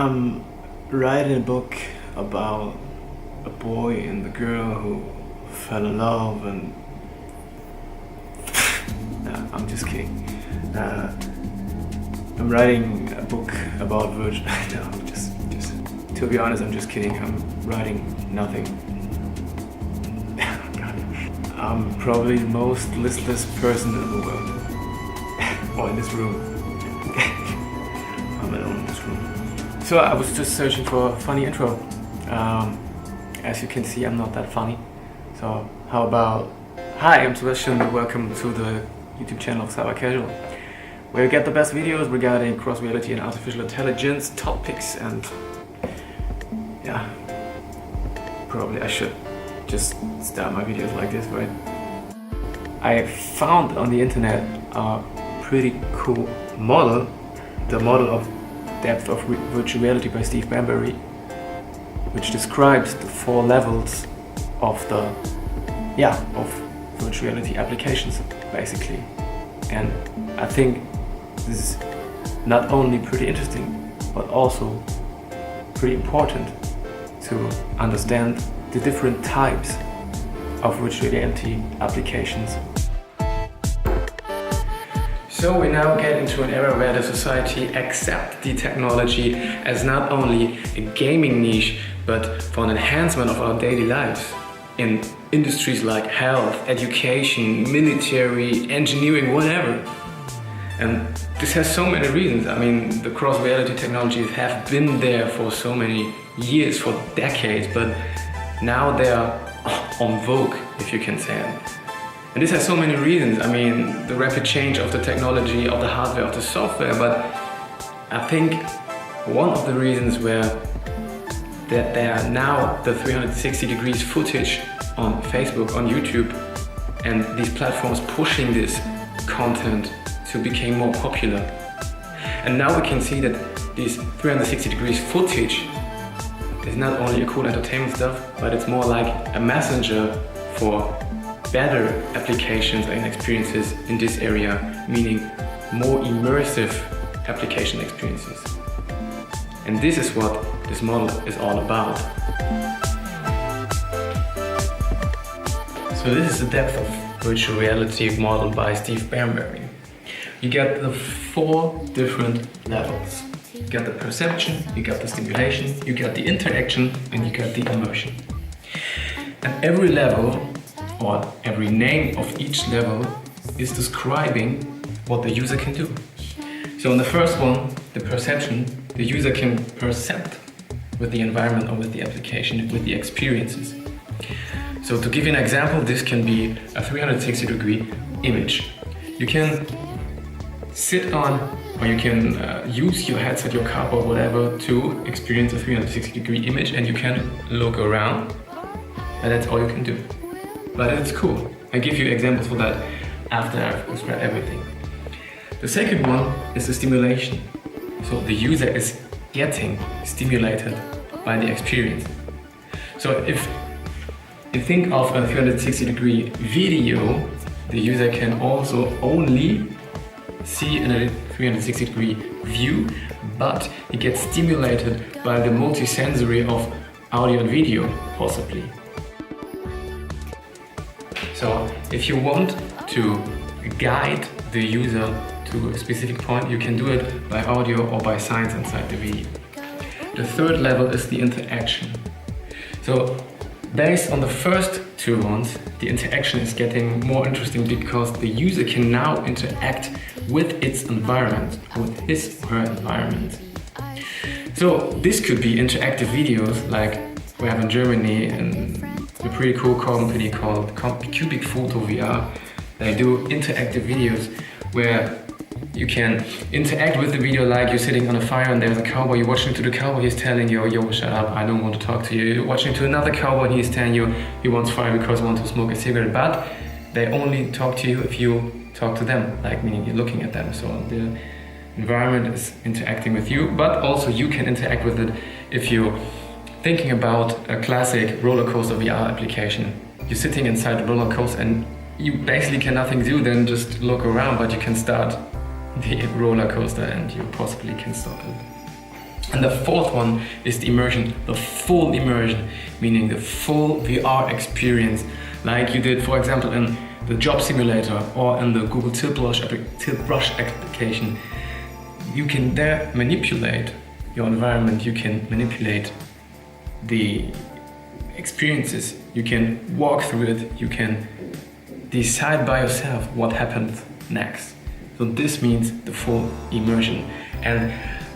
I'm writing a book about a boy and a girl who fell in love and... Nah, I'm just kidding. I'm writing a book about virgin... No, just... To be honest, I'm just kidding. I'm writing nothing. God. I'm probably the most listless person in the world. Or in this room. I'm alone in this room. So I was just searching for a funny intro. As you can see, I'm not that funny. So how about... Hi, I'm Sebastian and welcome to the YouTube channel of Cyber Casual, where you get the best videos regarding cross-reality and artificial intelligence topics. And yeah, probably I should just start my videos like this, right? I found on the internet a pretty cool model, the model of depth of virtual reality by Steve Bambury, which describes the 4 levels of virtual reality applications, basically. And I think this is not only pretty interesting, but also pretty important to understand the different types of virtual reality applications. So we now get into an era where the society accepts the technology as not only a gaming niche, but for an enhancement of our daily lives in industries like health, education, military, engineering, whatever. And this has so many reasons. I mean, the cross-reality technologies have been there for so many years, for decades, but now they are on vogue, if you can say it. And this has so many reasons. I mean, the rapid change of the technology, of the hardware, of the software, but I think one of the reasons where that there are now the 360 degrees footage on Facebook, on YouTube, and these platforms pushing this content to become more popular. And now we can see that this 360 degrees footage is not only a cool entertainment stuff, but it's more like a messenger for better applications and experiences in this area, meaning more immersive application experiences. And this is what this model is all about. So this is the depth of virtual reality model by Steve Bambury. You get the 4 different levels. You get the perception, you get the stimulation, you get the interaction, and you get the immersion. And every level, or every name of each level, is describing what the user can do. So in the first one, the perception, the user can percept with the environment or with the application, with the experiences. So to give you an example, this can be a 360 degree image. You can sit on, or you can use your headset, your car or whatever to experience a 360 degree image, and you can look around, and that's all you can do. But it's cool. I give you examples for that after I've described everything. The second one is the stimulation. So the user is getting stimulated by the experience. So if you think of a 360 degree video, the user can also only see in a 360 degree view, but he gets stimulated by the multi-sensory of audio and video, possibly. So if you want to guide the user to a specific point, you can do it by audio or by signs inside the video. The third level is the interaction. So based on the first 2 ones, the interaction is getting more interesting because the user can now interact with its environment, with his or her environment. So this could be interactive videos like we have in Germany, and a pretty cool company called Cubic Photo VR. They do interactive videos where you can interact with the video like you're sitting on a fire and there's a cowboy, you're watching to the cowboy, he's telling you, yo, shut up, I don't want to talk to you. You're watching to another cowboy and he's telling you he wants fire because he wants to smoke a cigarette, but they only talk to you if you talk to them, like meaning you're looking at them. So the environment is interacting with you, but also you can interact with it if you're thinking about a classic roller coaster VR application. You're sitting inside the roller coaster and you basically can nothing do than just look around, but you can start the roller coaster and you possibly can stop it. And the fourth one is the immersion, the full immersion, meaning the full VR experience, like you did, for example, in the job simulator or in the Google Tilt Brush application. You can there manipulate your environment, you can manipulate the experiences, you can walk through it, you can decide by yourself what happens next. So this means the full immersion. And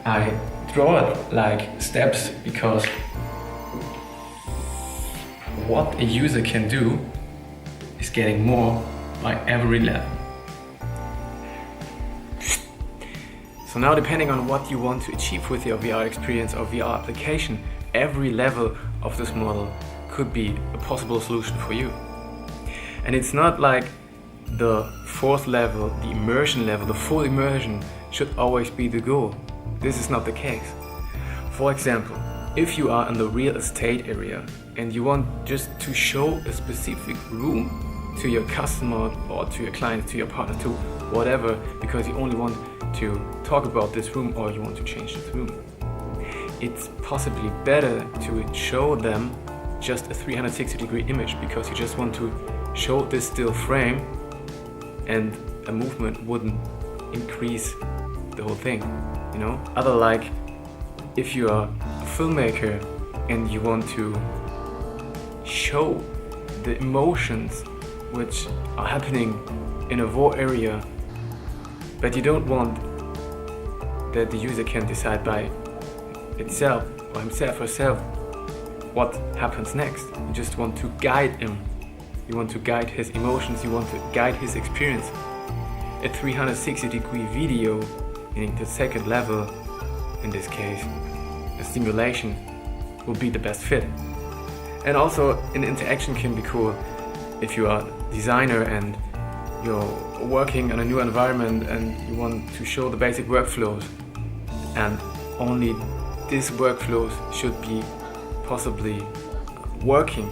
I draw it like steps because what a user can do is getting more by every level. So now, depending on what you want to achieve with your VR experience or VR application, every level of this model could be a possible solution for you. And it's not like the fourth level, the immersion level, the full immersion should always be the goal. This is not the case. For example, if you are in the real estate area and you want just to show a specific room to your customer or to your client, to your partner, to whatever, because you only want to talk about this room or you want to change this room, it's possibly better to show them just a 360-degree image because you just want to show this still frame, and a movement wouldn't increase the whole thing, you know? Other like if you are a filmmaker and you want to show the emotions which are happening in a war area, but you don't want that the user can decide by itself or himself or herself what happens next. You just want to guide him. You want to guide his emotions, you want to guide his experience. A 360-degree video, meaning the second level, in this case, a simulation, will be the best fit. And also, an interaction can be cool if you are a designer and you're working in a new environment and you want to show the basic workflows, and only these workflows should be possibly working,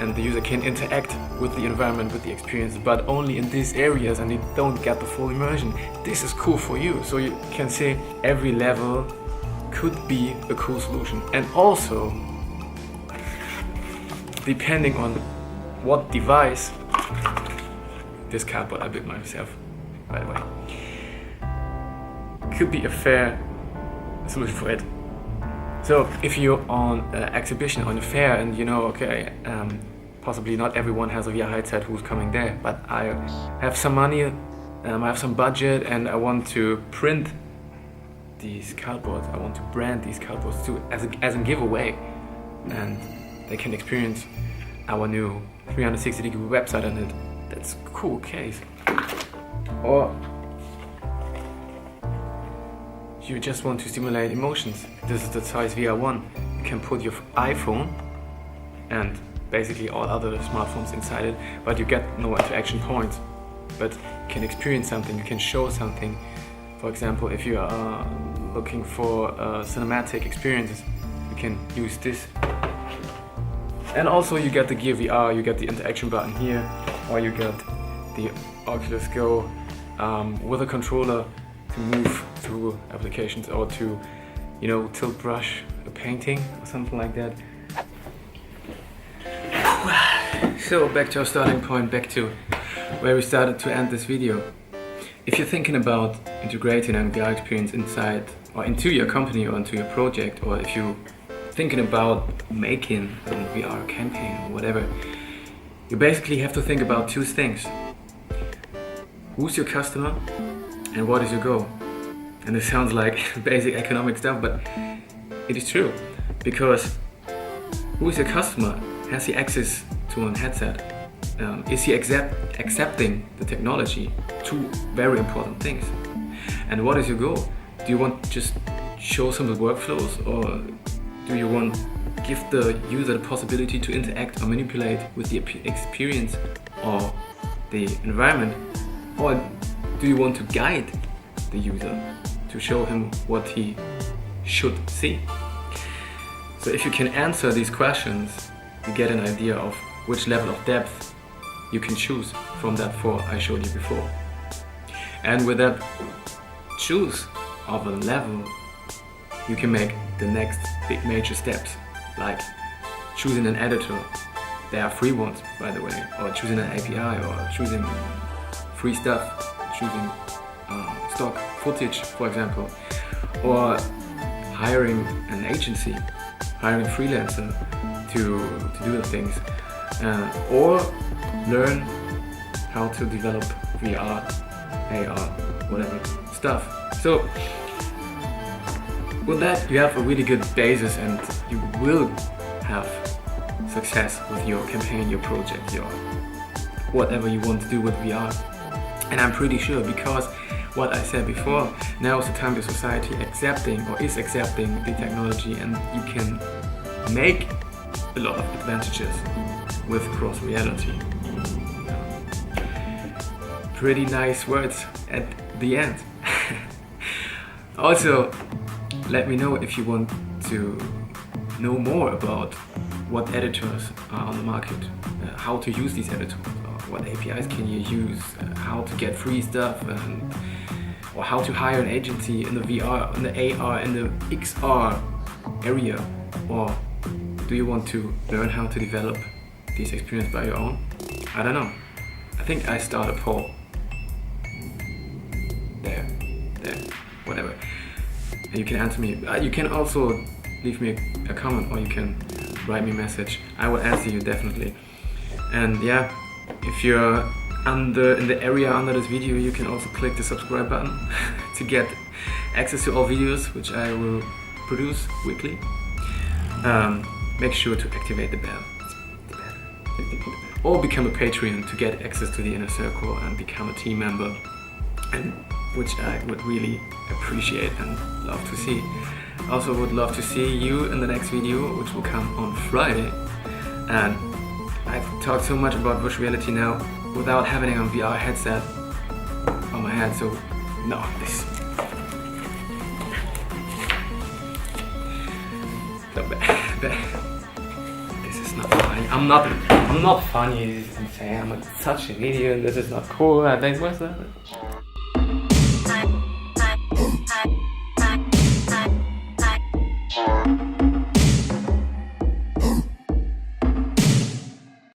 and the user can interact with the environment, with the experience, but only in these areas, and they don't get the full immersion. This is cool for you. So you can say every level could be a cool solution. And also, depending on what device, this cardboard I built myself, by the way, could be a fair solution for it. So if you're on an exhibition, on a fair, and you know, okay, possibly not everyone has a VR headset who's coming there, but I have some money, I have some budget, and I want to print these cardboards, I want to brand these cardboards too, as a giveaway, and they can experience our new 360-degree website on it. That's a cool case. Or you just want to stimulate emotions. This is the size VR1. You can put your iPhone and basically all other smartphones inside it, but you get no interaction points. But you can experience something, you can show something. For example, if you are looking for cinematic experiences, you can use this. And also you get the Gear VR, you get the interaction button here, or you get the Oculus Go with a controller to move through applications, or to, you know, tilt brush a painting or something like that. So back to our starting point, back to where we started to end this video. If you're thinking about integrating an VR experience inside or into your company or into your project, or if you're thinking about making a VR campaign or whatever, you basically have to think about two things. Who's your customer and what is your goal? And it sounds like basic economic stuff, but it is true, because who is your customer? Has he access to a headset? Is he accepting the technology? Two very important things. And what is your goal? Do you want to just show simple workflows, or do you want to give the user the possibility to interact or manipulate with the experience or the environment? Or do you want to guide the user to show him what he should see? So if you can answer these questions, you get an idea of which level of depth you can choose from that four I showed you before. And with that choose of a level, you can make the next big major steps, like choosing an editor. There are free ones, by the way, or choosing an API, or choosing free stuff, choosing stock footage, for example, or hiring an agency, hiring a freelancer to do the things, or learn how to develop VR, AR, whatever stuff. So with that, you have a really good basis, and you will have success with your campaign, your project, your whatever you want to do with VR. And I'm pretty sure, because what I said before, now is the time the society is accepting the technology, and you can make a lot of advantages with cross reality. Pretty nice words at the end. Also, let me know if you want to know more about what editors are on the market, how to use these editors, what APIs can you use, how to get free stuff, or how to hire an agency in the VR, in the AR, in the XR area. Or do you want to learn how to develop this experience by your own? I don't know. I think I start a poll. There, whatever. And you can answer me. You can also leave me a comment, or you can write me a message. I will answer you definitely. And yeah, if you're in the area under this video, you can also click the subscribe button to get access to all videos which I will produce weekly. Make sure to activate the bell. Or become a Patreon to get access to the inner circle and become a team member, and which I would really appreciate and love to see. Also would love to see you in the next video, which will come on Friday. And I've talked so much about virtual reality now without having a VR headset on my head, so no, this is not funny. I'm not funny. This is insane. I'm such an idiot. This is not cool. I think what's that?